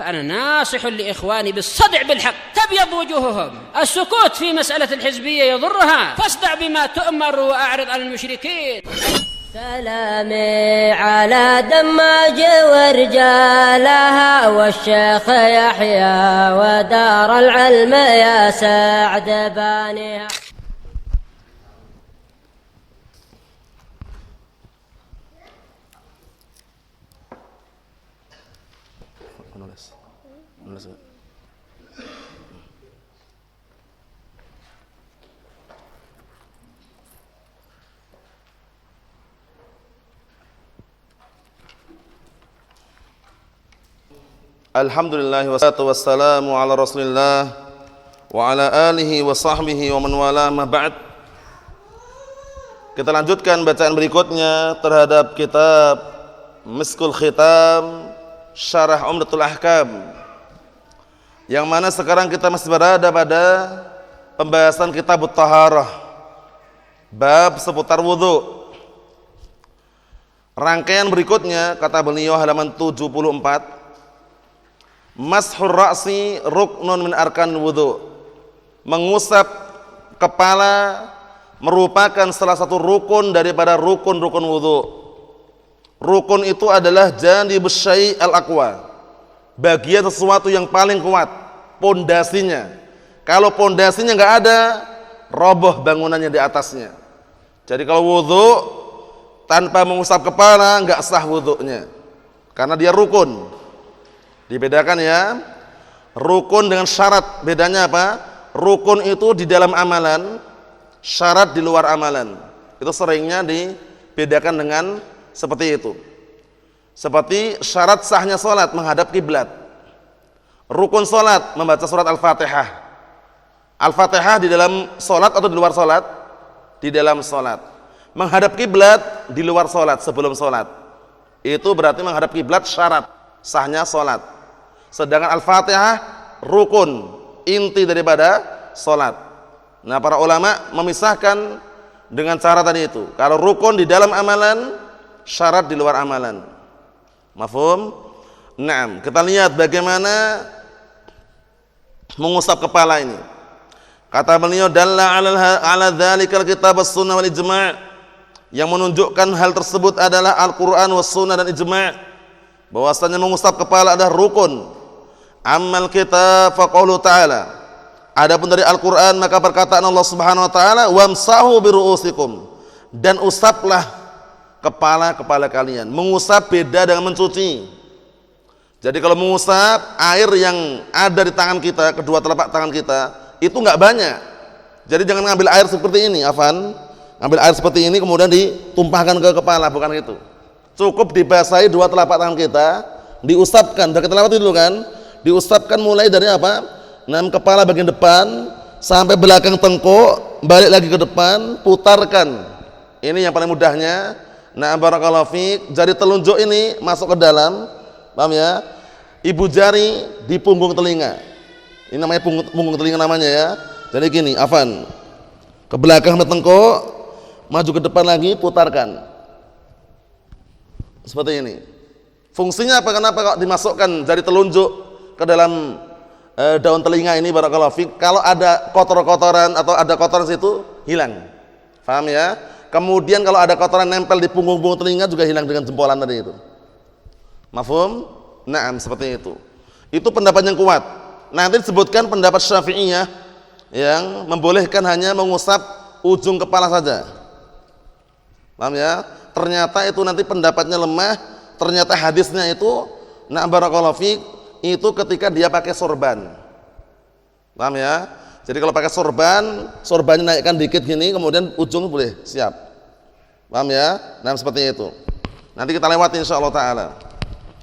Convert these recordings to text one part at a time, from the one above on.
فأنا ناصح لإخواني بالصدع بالحق تبيض وجوههم. السكوت في مسألة الحزبية يضرها، فاصدع بما تؤمر وأعرض عن المشركين. سلامي على دماج ورجالها والشيخ يحيى ودار العلم يا سعد بانيها. Alhamdulillah wassalatu wassalamu ala Rasulillah wa ala alihi wa sahbihi wa man wala ma ba'd. Kita lanjutkan bacaan berikutnya terhadap kitab Miskul Khitam Syarah Umdatul Ahkam, yang mana sekarang kita masih berada pada pembahasan kitab Taharah, bab seputar wudu. Rangkaian berikutnya kata beliau halaman 74, Mashur ra'si ruknun min arkan wudu. Mengusap kepala merupakan salah satu rukun daripada rukun-rukun wudu. Rukun itu adalah janibus syai' al-aqwa, bagian sesuatu yang paling kuat, pondasinya. Kalau pondasinya enggak ada, roboh bangunannya di atasnya. Jadi kalau wudu tanpa mengusap kepala enggak sah wudunya, karena dia rukun. Dibedakan ya, rukun dengan syarat. Bedanya apa? Rukun itu di dalam amalan, syarat di luar amalan. Itu seringnya dibedakan dengan seperti itu. Seperti syarat sahnya sholat menghadap kiblat. Rukun sholat membaca surat Al-Fatihah. Al-Fatihah di dalam sholat atau di luar sholat? Di dalam sholat. Menghadap kiblat di luar sholat, sebelum sholat. Itu berarti menghadap kiblat syarat sahnya sholat. Sedangkan Al-Fatihah rukun, inti daripada sholat. Nah, para ulama memisahkan dengan cara tadi itu. Kalau rukun di dalam amalan, syarat di luar amalan. Mafhum? Naam. Kita lihat bagaimana mengusap kepala ini. Kata beliau, dalla ala dzalikal kitab was-sunnah wal ijma'. Yang menunjukkan hal tersebut adalah Al-Qur'an was-sunnah dan ijma'. Bahwasanya mengusap kepala adalah rukun. Ammal kitab fa qaulu ta'ala. Adapun dari Al-Qur'an maka perkataan Allah Subhanahu wa taala, wamsahu biru'usikum, dan usaplah kepala-kepala kalian. Mengusap beda dengan mencuci. Jadi kalau mengusap, air yang ada di tangan kita, kedua telapak tangan kita, itu enggak banyak. Jadi jangan ngambil air seperti ini, Afan. Ambil air seperti ini kemudian ditumpahkan ke kepala, bukan itu. Cukup dibasahi dua telapak tangan kita, diusapkan. Sudah kita lewati dulu kan? Diusapkan mulai dari apa? Kepala bagian depan sampai belakang tengkuk, balik lagi ke depan, putarkan. Ini yang paling mudahnya. Nah, barakallahu fiik. Jari telunjuk ini masuk ke dalam, paham ya? Ibu jari di punggung telinga. Ini namanya punggung telinga namanya ya. Jadi gini, Afan. Ke belakang tengkuk, maju ke depan lagi, putarkan. Seperti ini. Fungsinya apa? Kenapa kok dimasukkan jari telunjuk ke dalam daun telinga ini, barakallahu fiik? Kalau ada kotor-kotoran atau ada kotoran situ, hilang. Paham ya? Kemudian kalau ada kotoran nempel di punggung-punggung telinga juga hilang dengan jempolan tadi itu. Mafhum? Naam, seperti itu. Itu pendapat yang kuat. Nanti disebutkan pendapat Syafi'iyah yang membolehkan hanya mengusap ujung kepala saja. Paham ya? Ternyata itu nanti pendapatnya lemah. Ternyata hadisnya itu, nah barakallahu fiik, itu ketika dia pakai sorban. Paham ya? Jadi kalau pakai sorban, sorbannya naikkan dikit gini, kemudian ujung boleh siap. Paham ya? Nah seperti itu. Nanti kita lewati insyaallah taala.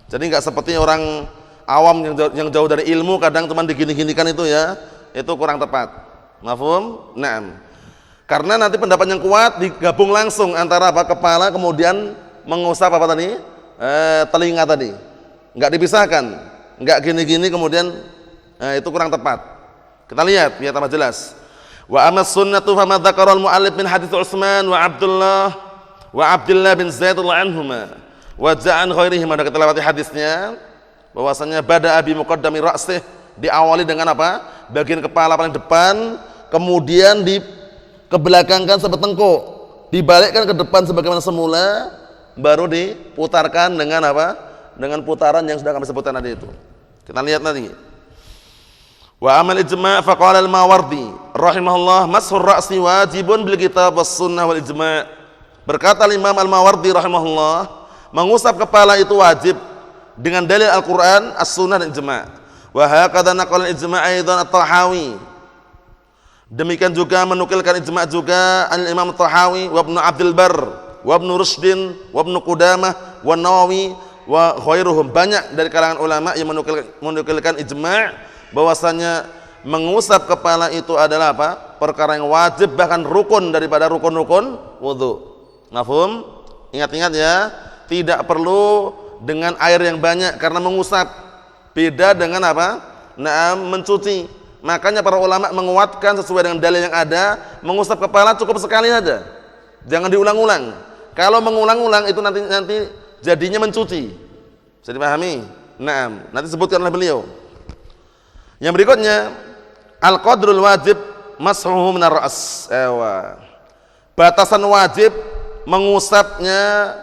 Jadi enggak seperti orang awam yang jauh dari ilmu, kadang cuma digini-ginikan itu ya, itu kurang tepat. Mafhum? Naam. Karena nanti pendapat yang kuat digabung langsung antara apa? Kepala kemudian mengusap apa tadi? Telinga tadi. Enggak dipisahkan. Enggak gini-gini kemudian itu kurang tepat. Kita lihat biar tambah jelas. Wa amma sunnatu fa ma dzakara al-mu'allif min hadits Utsman wa Abdullah bin Zaid radhiyallahu anhuma wa ja'an ghairihima. Kita lewati hadisnya. bahwasanya bada'a bi muqaddami ra'sih, diawali dengan apa? Bagian kepala paling depan, kemudian dikebelakangkan sebetengkuk, dibalikkan ke depan sebagaimana semula, baru diputarkan dengan apa? Dengan putaran yang sudah kami sebutkan tadi itu. Kita lihat nanti. Wa amal ijma' faqala al-Mawardi rahimahullah mashur ra'si wajibun bil kitab was sunnah wal ijma'. Berkata Imam Al-Mawardi rahimahullah, mengusap kepala itu wajib dengan dalil Al-Qur'an, as-sunnah dan ijma'. Wa hakadha naqala al-ijma' aidan at-Tahawi. Demikian juga menukilkan ijma' juga al-Imam At-Tahawi wa Ibnu Abdul Barr wa Ibnu Rushdin wa Ibnu Qudamah wa Nawawi wa khairuhum. Banyak dari kalangan ulama yang menukilkan ijma' bahwasanya mengusap kepala itu adalah apa? Perkara yang wajib, bahkan rukun daripada rukun-rukun wudu. Mafhum? Ingat-ingat ya, tidak perlu dengan air yang banyak karena mengusap. Beda dengan apa? Mencuci. Makanya para ulama menguatkan sesuai dengan dalil yang ada, mengusap kepala cukup sekali saja. Jangan diulang-ulang. Kalau mengulang-ulang itu nanti jadinya mencuci. Bisa dipahami? Nanti sebutkan oleh beliau. Yang berikutnya, al-qadrul wajib mashuhu minar ra's. Batasan wajib mengusapnya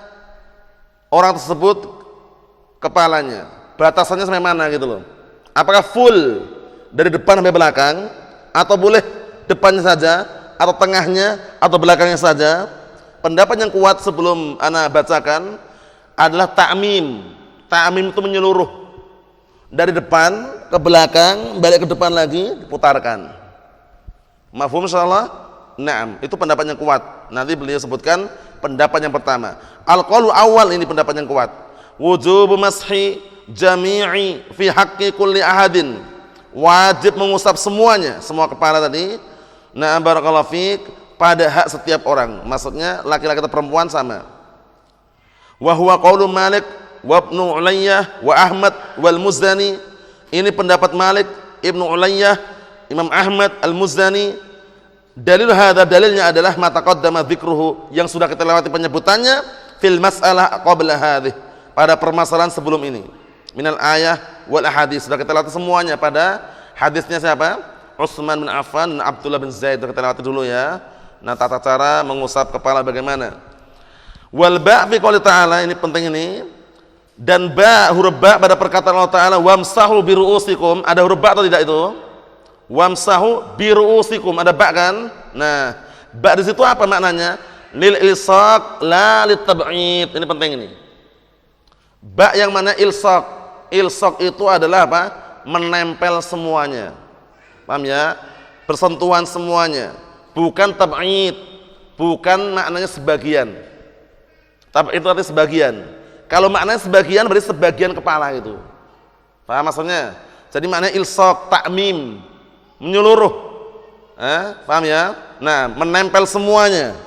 orang tersebut kepalanya. Batasannya sampai mana gitu loh. Apakah full dari depan sampai belakang, atau boleh depannya saja, atau tengahnya, atau belakangnya saja? Pendapat yang kuat sebelum ana bacakan adalah ta'mim. Ta'mim itu menyeluruh. Dari depan ke belakang, balik ke depan lagi, diputarkan. Mafhum insyaallah? Itu pendapat yang kuat. Nanti beliau sebutkan pendapat yang pertama. Al-qaulu awal, ini pendapat yang kuat. Wujubu mashi jami'i fi haqqi kulli ahadin. Wajib mengusap semuanya, semua kepala tadi. Barakallahu fiik, pada hak setiap orang. Maksudnya laki-laki atau perempuan sama. Wa huwa qaulu Malik wa Ibnu Ulayyah wa Ahmad wal Muzani. Ini pendapat Malik, Ibnu Ulayyah, Imam Ahmad al-Muzani. Dalil hadza, dalilnya adalah ma taqaddama dzikruhu, yang sudah kita lewati penyebutannya fil mas'alah qabla hadhihi, pada permasalahan sebelum ini. Minal ayah wal ahadits, sudah kita lewati semuanya pada hadisnya siapa? Utsman bin Affan dan Abdullah bin Zaid, sudah kita lewati dulu ya. Tata cara mengusap kepala bagaimana. Wal ba' fi qouli ta'ala, ini penting ini. Dan huruf ba pada perkataan Allah Ta'ala, wamsahu biru'usikum, ada huruf ba atau tidak itu? Wamsahu biru'usikum, ada ba kan? Ba di situ apa maknanya? Lil ilsaq la lit tab'id. Ini penting ini. Ba yang mana ilsaq? Ilsaq itu adalah apa? Menempel semuanya. Paham ya? Bersentuhan semuanya. Bukan tab'id. Bukan maknanya sebagian. Tab'id itu artinya sebagian. Kalau maknanya sebagian berarti sebagian kepala itu. Paham maksudnya? Jadi maknanya ilsaq, ta'mim, menyeluruh. Paham ya? Menempel semuanya.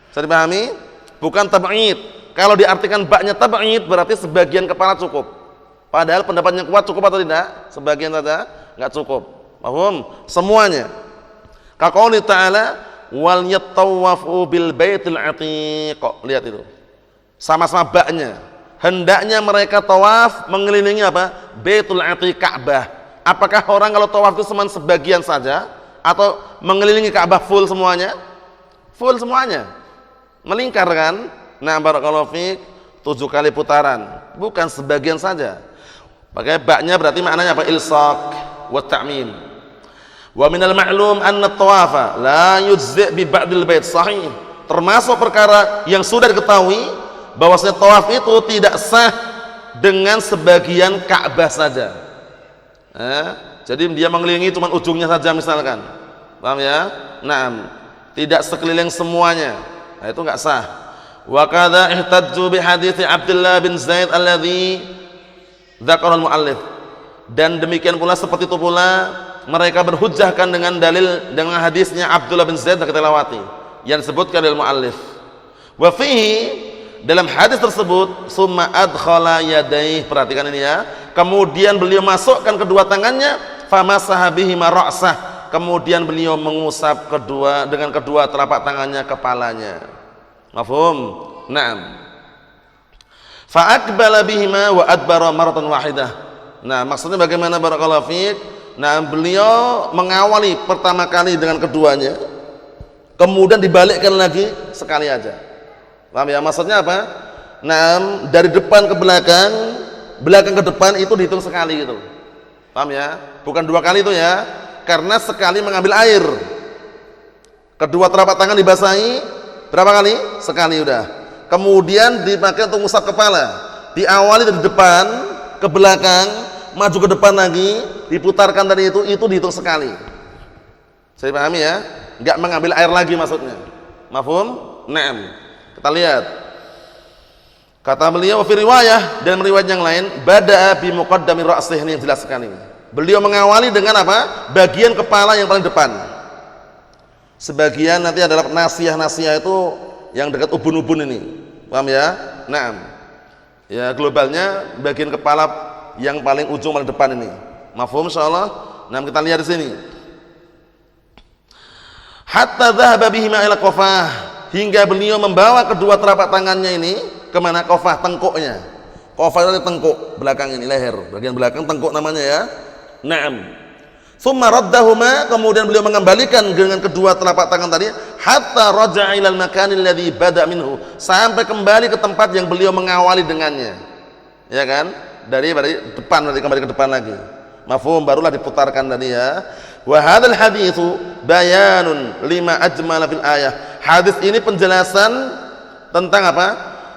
Bisa dipahami? Bukan tab'id. Kalau diartikan baknya tab'id berarti sebagian kepala cukup. Padahal pendapatnya kuat, cukup atau tidak? Sebagian saja enggak cukup. Paham? Semuanya. Kaqouli ta'ala wal yattawafu bil baitil atiq. Lihat itu. Sama-sama baknya. Hendaknya mereka tawaf mengelilingi apa? Baitul Atiq, Ka'bah. Apakah orang kalau tawaf itu cuma sebagian saja atau mengelilingi Ka'bah full semuanya? Full semuanya. Melingkar kan? Barakallahu fiik, 7 kali putaran. Bukan sebagian saja. Pakai baknya berarti maknanya apa? Ilsaq wa ta'mim. Wa minal ma'lum anna at-tawafa la yujzi' bi ba'dil bait, sahih. Termasuk perkara yang sudah diketahui bahwasanya tawaf itu tidak sah dengan sebagian Ka'bah saja. Jadi dia mengelilingi cuma ujungnya saja misalkan. Paham ya? Tidak sekeliling semuanya. Itu enggak sah. Wa kadza ihtajju bi hadits Abdullah bin Zaid alladzi dzakara al-muallif. Dan demikian pula seperti itu pula mereka berhujjahkan dengan dalil dengan hadisnya Abdullah bin Zaid yang kita lewati yang disebutkan oleh muallif. Wa fihi, dalam hadis tersebut, summa adkhala yadayhi, perhatikan ini ya, kemudian beliau masukkan kedua tangannya, famasaha bihima ra'sah, kemudian beliau mengusap dengan kedua telapak tangannya kepalanya. Mafhum? Fa aqbala bihima wa adbara maratan wahidah. Nah, maksudnya bagaimana barakallahu fiik? Nah, beliau mengawali pertama kali dengan keduanya, kemudian dibalikkan lagi sekali aja. Paham ya? Maksudnya apa? Nah, dari depan ke belakang, belakang ke depan itu dihitung sekali gitu. Paham ya? Bukan dua kali itu ya, karena sekali mengambil air. Kedua telapak tangan dibasahi berapa kali? Sekali udah. Kemudian dipakai untuk ngusap kepala. Diawali dari depan ke belakang, maju ke depan lagi, diputarkan tadi itu dihitung sekali. Saya pahami ya? Enggak mengambil air lagi maksudnya. Mafhum? Naam. Kita lihat. Kata beliau fi riwayah, dan riwayat yang lain, bada'a bi muqaddami ra'sih, ini yang jelas sekali. Beliau mengawali dengan apa? Bagian kepala yang paling depan. Sebagian nanti adalah nasiyah-nasiyah itu yang dekat ubun-ubun ini. Paham ya? Naam. Ya, globalnya bagian kepala yang paling ujung paling depan ini. Mafhum insyaallah? Nah, kita lihat di sini. Hatta dhahaba bihima ila qafah, hingga beliau membawa kedua telapak tangannya ini kemana? Qafah, tengkuknya. Qafah itu tengkuk belakang ini, leher, bagian belakang tengkuk namanya ya. Naam. Tsumma raddahuma, kemudian beliau mengembalikan dengan kedua telapak tangan tadi, hatta raja'a ilal makanil ladzi bada' minhu, sampai kembali ke tempat yang beliau mengawali dengannya. Ya kan? Dari depan, nanti kembali ke depan lagi. Mafhum, barulah diputarkan tadi ya. Wa hadzal haditsu bayanun lima ajmala fil ayah. Hadis ini penjelasan tentang apa?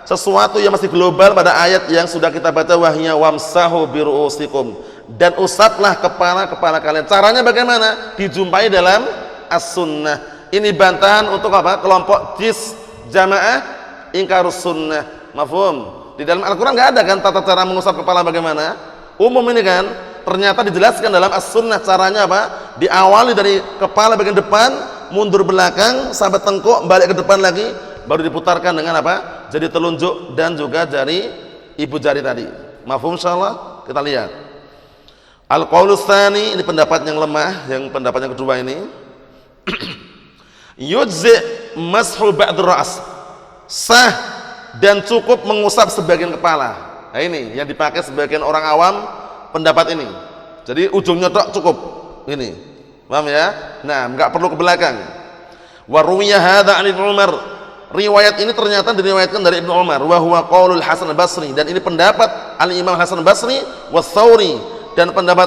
Sesuatu yang masih global pada ayat yang sudah kita baca, wahya wamsahu biruusikum, dan usaplah kepala kalian. Caranya bagaimana? Dijumpai dalam as-sunnah. Ini bantahan untuk apa? Kelompok jis jamaah ingkarus sunnah. Mafhum? Di dalam Al-Quran nggak ada kan tata cara mengusap kepala bagaimana? Umum ini kan. Ternyata dijelaskan dalam as-sunnah caranya apa? Diawali dari kepala bagian depan, mundur belakang sampai tengkuk, balik ke depan lagi, baru diputarkan dengan apa? Jadi telunjuk dan juga jari ibu jari tadi. Mafhum insyaallah? Kita lihat. Al-qaulus tsani, ini pendapat yang lemah, yang pendapat yang kedua ini. Yujzi mashu ba'dur ra's. Sah dan cukup mengusap sebagian kepala. Nah, ini yang dipakai sebagian orang awam pendapat ini. Jadi ujungnya tok cukup. Ini. Paham ya? Nah, enggak perlu ke belakang. Wa ruwiya hadza 'an Ibnu Umar. Riwayat ini ternyata diriwayatkan dari Ibnu Umar, wa huwa qaulul Hasan al-Basri, dan ini pendapat Al-Imam Hasan al-Basri wa Tsauri, dan pendapat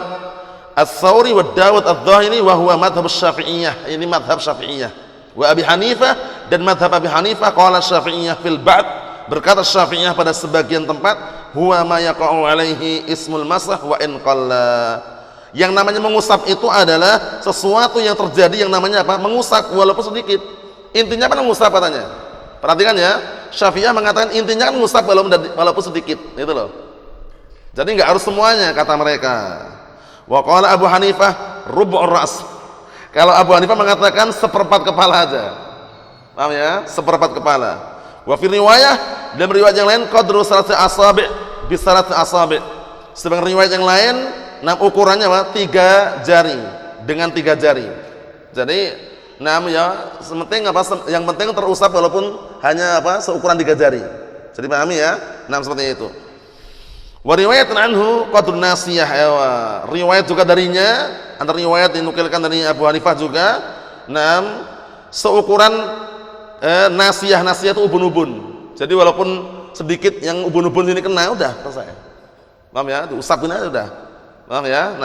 As-Tsauri wa Dawud adz-Dzahiri, wa huwa madhhab Syafi'iyah, ini madhab Syafi'iyah. Wa Abi Hanifah, dan madhab Abi Hanifah, qala Syafi'iyah fil ba'd, berkata Syafi'iyah pada sebagian tempat, huwa ma yaqa'u alaihi ismul masah wa in qalla. Yang namanya mengusap itu adalah sesuatu yang terjadi yang namanya apa? Mengusap walaupun sedikit. Intinya apa mengusap katanya? Perhatikan ya, Syafi'iyah mengatakan intinya kan mengusap walaupun sedikit, itu loh. Jadi enggak harus semuanya kata mereka. Wa qala Abu Hanifah rub'ur ra's. Kalau Abu Hanifah mengatakan seperempat kepala aja. Paham ya? Seperempat kepala. Wa fi riwayah, dalam riwayat yang lain qadru salati asabi' bi salati asabi'. Sedangkan riwayat yang lain ukurannya apa? 3 jari dengan 3 jari. Jadi ya, yang penting terusap walaupun hanya apa? Seukuran 3 jari. Jadi pahami ya? Seperti itu. Wa riwayat anhu qadrun nasiyah. Riwayat juga darinya, antara riwayat dinukilkan dari Abu Hanifah juga, seukuran nasiyah itu ubun-ubun. Jadi walaupun sedikit yang ubun-ubun ini kena udah selesai. Paham ya? Diusapin aja udah. Paham ya?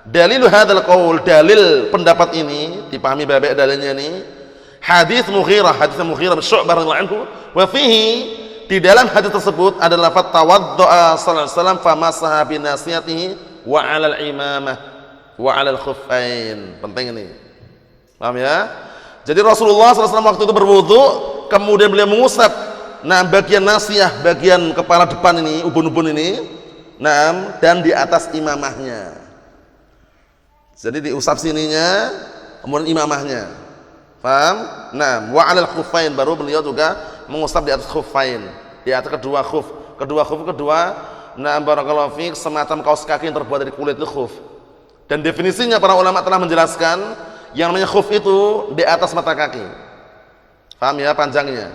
Dalil hadzal qaul, dalil pendapat ini dipahami baik dalilnya ini hadis Mughirah bin Syu'bah radhiyallahu anhu, wa fihi, di dalam hadis tersebut ada lafaz tawaddu'a sallallahu alaihi wasallam famasaha bi nasiyatihi wa 'alal imamah wa 'alal khuffain. Penting ini. Paham ya? Jadi Rasulullah SAW waktu itu berwudu, kemudian beliau mengusap bagian nasiyah, bagian kepala depan ini, ubun-ubun ini, dan di atas imamahnya. Jadi diusap sininya, kemudian imamahnya. Paham? Wa 'alal khuffain, baru beliau juga mengusap di atas khuffain, di atas kedua khuf. Barakallahu fiik, semacam kaos kaki yang terbuat dari kulit itu khuf. Dan definisinya para ulama telah menjelaskan, yang namanya khuf itu di atas mata kaki. Paham ya panjangnya?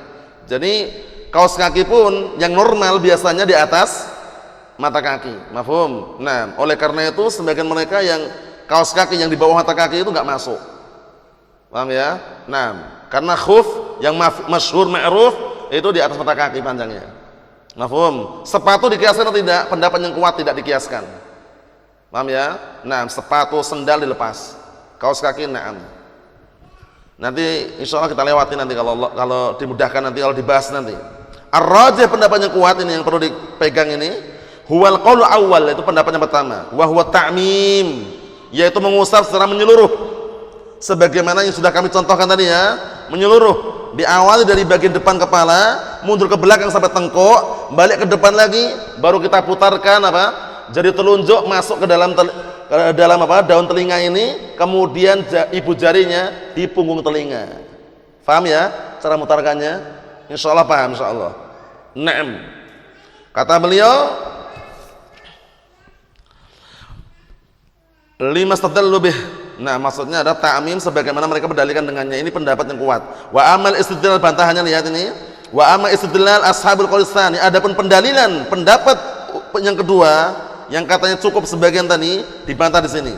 Jadi kaos kaki pun yang normal biasanya di atas mata kaki. Mafhum? Nah, oleh karena itu sebagian mereka yang kaos kaki yang di bawah mata kaki itu enggak masuk. Paham ya? Nah, karena khuf yang masyhur ma'ruf itu di atas mata kaki panjangnya. Mafhum? Sepatu dikiaskan atau tidak? Pendapat yang kuat tidak dikiaskan. Paham ya? Nah, sepatu sendal dilepas. Kaos kaki na'am. Nanti insya Allah kita lewati nanti kalau dimudahkan nanti kalau dibahas nanti. Ar-rajih pendapat yang kuat ini yang perlu dipegang ini. Huwal qaul awal, itu pendapat yang pertama. Wa huwa ta'mim, yaitu mengusap secara menyeluruh. Sebagaimana yang sudah kami contohkan tadi ya, menyeluruh. Diawali dari bagian depan kepala, mundur ke belakang sampai tengkuk, balik ke depan lagi, baru kita putarkan apa? Jari telunjuk masuk ke dalam daun telinga ini, kemudian ibu jarinya di punggung telinga. Paham ya cara mutarkannya? Insyaallah paham insyaallah. Naam. Kata beliau, lima stadallu bih. Nah, maksudnya ada ta'mim sebagaimana mereka berdalilkan dengannya. Ini pendapat yang kuat. Wa amal istidlal, bantahannya lihat ini. Wa amal istidlal ashabul qaul tsani. Adapun pendalilan pendapat yang kedua yang katanya cukup sebagian tadi dibantah di sini.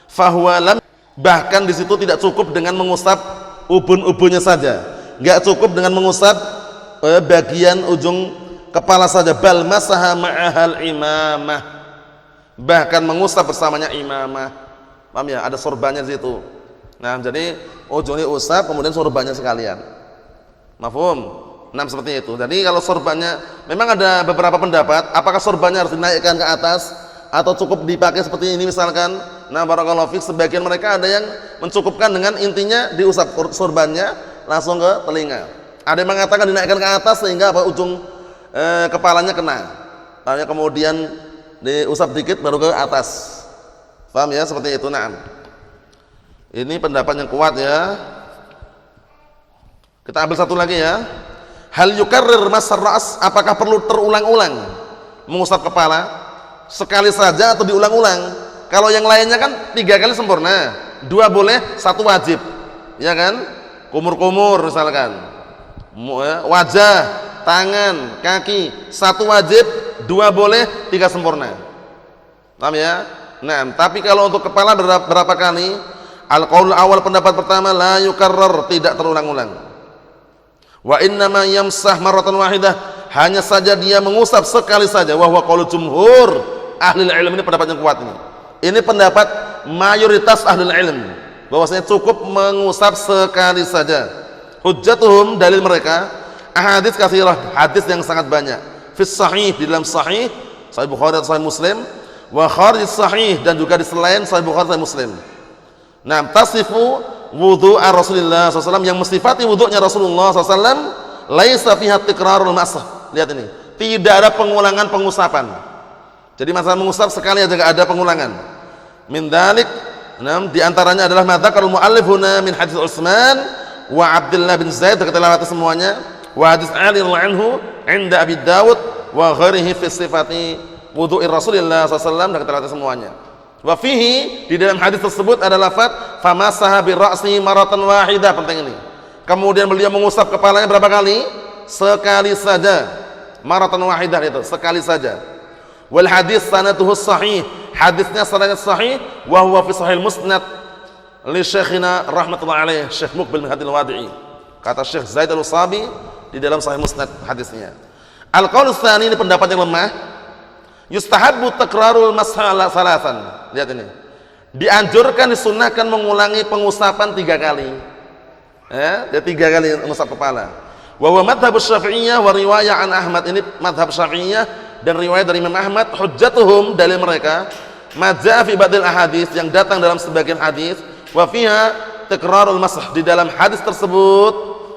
Fahuwa lam, bahkan di situ tidak cukup dengan mengusap ubun-ubunnya saja, enggak cukup dengan mengusap bagian ujung kepala saja. Bal masaha ma'ahal imamah, bahkan mengusap bersamanya imamah. Paham ya? Ada sorbannya di situ. Nah, jadi ujungnya usap kemudian sorbannya sekalian. Mafhum? Nah, seperti itu. Jadi kalau sorbannya, memang ada beberapa pendapat apakah sorbannya harus dinaikkan ke atas atau cukup dipakai seperti ini misalkan. Nah, barakallahu fiik, sebagian mereka ada yang mencukupkan dengan intinya diusap sorbannya langsung ke telinga. Ada yang mengatakan dinaikkan ke atas sehingga apa, ujung kepalanya kena. Lalu kemudian diusap dikit baru ke atas. Paham ya? Seperti itu. Nah, ini pendapat yang kuat ya. Kita ambil satu lagi ya. Hal yukarrir masar ra's, apakah perlu terulang-ulang mengusap kepala? Sekali saja atau diulang-ulang? Kalau yang lainnya kan 3 kali sempurna, 2 boleh, 1 wajib, ya kan? Kumur-kumur misalkan, wajah, tangan, kaki, 1 wajib, 2 boleh, 3 sempurna. Paham ya? Nah, tapi kalau untuk kepala berapa kali? Al-qaul awal, pendapat pertama, la yukarrar, tidak terulang-ulang. Wa innama yamsah marratan wahidah, hanya saja dia mengusap sekali saja. Wa huwa qaulu jumhur ahli ilm, ini pendapat yang kuat ini. Ini pendapat mayoritas ahli ilm bahwasanya cukup mengusap sekali saja. Hujjatuhum, dalil mereka, ahadits katsirah, hadis yang sangat banyak. Fi sahih, di dalam sahih Bukhari dan sahih Muslim, wa kharij sahih, dan juga di selain sahih Bukhari dan Muslim. Nah, tasifu wudu Rasulullah SAW, yang mensifati wudunya Rasulullah SAW, laisa fiha tikrarul masah. Lihat ini, tidak ada pengulangan pengusapan. Jadi masalah mengusap sekali aja enggak ada pengulangan. Min dzalik, di antaranya adalah madzakarul muallif huna min hadis Utsman wa Abdullah bin Zaid, kita lewati semuanya. Wa hadis Ali radhiyallahu anhu inda Abi Dawud wa ghairihi fi sifati wudu'i Rasulullah SAW, kita lewati semuanya. Wa fihi, di dalam hadis tersebut ada lafaz famasaha bi ra'si maratan wahidah, penting ini. Kemudian beliau mengusap kepalanya berapa kali? Sekali saja. Maratan wahidah itu sekali saja. Wal hadis sanaduhu sahih, hadisnya sanadnya sahih, wa huwa fi sahih musnad li syekhina rahmatullahi alaih Syekh Muqbil bin Hadil Wadi'i. Kata Syekh Zaid Al-Usabi di dalam sahih musnad hadisnya. Al-qaul tsani, ini pendapat yang lemah. Yustahabbu takrarul mas'ala salasan. Lihat ini, dianjurkan, disunnahkan mengulangi pengusapan 3 kali. Ya, 3 kali mengusap kepala. Wa huwa madhhab Syafi'iyah wa riwayah an Ahmad, ini madhab Syafi'iyah dan riwayat dari Imam Ahmad. Hujjatuhum, dalil mereka, ma jaa fi ba'dil ahadits, yang datang dalam sebagian hadis. Wa fiha takrarul masah, di dalam hadis tersebut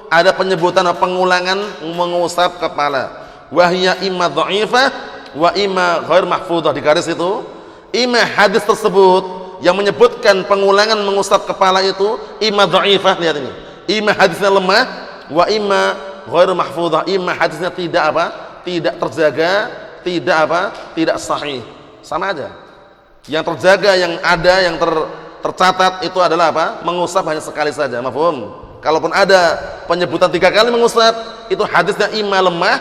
ada penyebutan pengulangan mengusap kepala. Wa hiya imma dha'ifah wa imma ghair mahfudhah, di garis itu. Imma hadis tersebut yang menyebutkan pengulangan mengusap kepala itu imma dha'ifah, lihat ini, imma hadisnya lemah, wa imma ghair mahfudhah, imma hadisnya tidak terjaga, tidak sahih. Sama aja, yang terjaga, yang ada, yang tercatat itu adalah mengusap hanya sekali saja. Mafhum? Kalaupun ada penyebutan 3 kali mengusap, itu hadisnya ima lemah,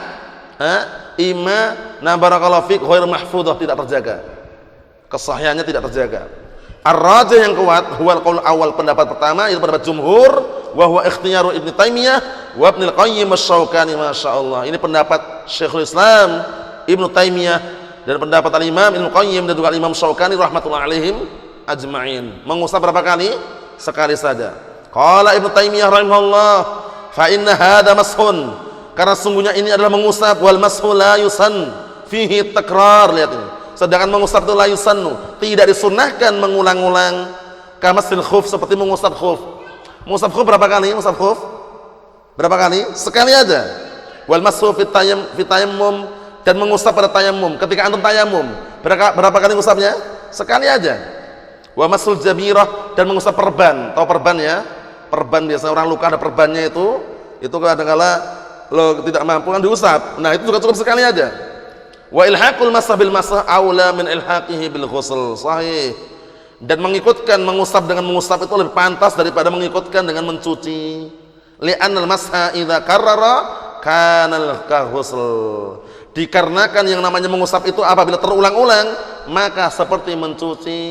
ima barakallahu fik ghair mahfudhah, tidak terjaga. Kesahihannya tidak terjaga. Ar-rajih yang kuat huwal qaul awal, pendapat pertama itu pendapat jumhur, wa huwa ikhtiyaru Ibnu Taimiyah wa Ibnu Al-Qayyim Asy-Syaukani, masyaallah. Ini pendapat Syekhul Islam Ibnu Taimiyah dan pendapat Al-Imam Ibnu Qayyim dan juga Imam Syaukani rahimatullah alaihim ajma'in. Mengusap berapa kali? Sekali saja. Qala Ibnu Taimiyah rahimahullah, fa inna hadza mashun, karena sungguhnya ini adalah mengusap, wal mashu la yusan fihi takrar. Lihat ini, sedangkan mengusap itu la yusannu, tidak disunnahkan mengulang-ulang. Kamasil khuf, seperti mengusap khuf. Mengusap khuf berapa kali? Mengusap khuf berapa kali? Sekali aja. Wal mashu fit tayammum, dan mengusap pada tayamum. Ketika antum tayamum, berapa kali mengusapnya? Sekali aja. Wa masul jabirah, dan mengusap perban. Tahu perban ya? Perban biasa orang luka ada perbannya itu kadang-kala lo tidak mampu kan diusap. Nah, itu juga cukup sekali aja. Wa ilhaqul masah bil masah aula min ilhaqihi bil ghusl. Sahih. Dan mengikutkan mengusap dengan mengusap itu lebih pantas daripada mengikutkan dengan mencuci. Li'annal masha idza karrara kana al-ghusl. Dikarenakan yang namanya mengusap itu apabila terulang-ulang, maka seperti mencuci.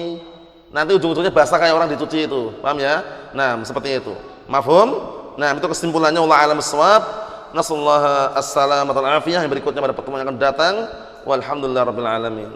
Nanti ujung-ujungnya basah kayak orang dicuci itu. Paham ya? Nah, seperti itu. Mafhum? Nah, itu kesimpulannya, wallahu a'lam bissawab. Nasallahu as-salamata wal afiyah. Yang berikutnya pada pertemuan yang akan datang. Walhamdulillahirabbil alamin.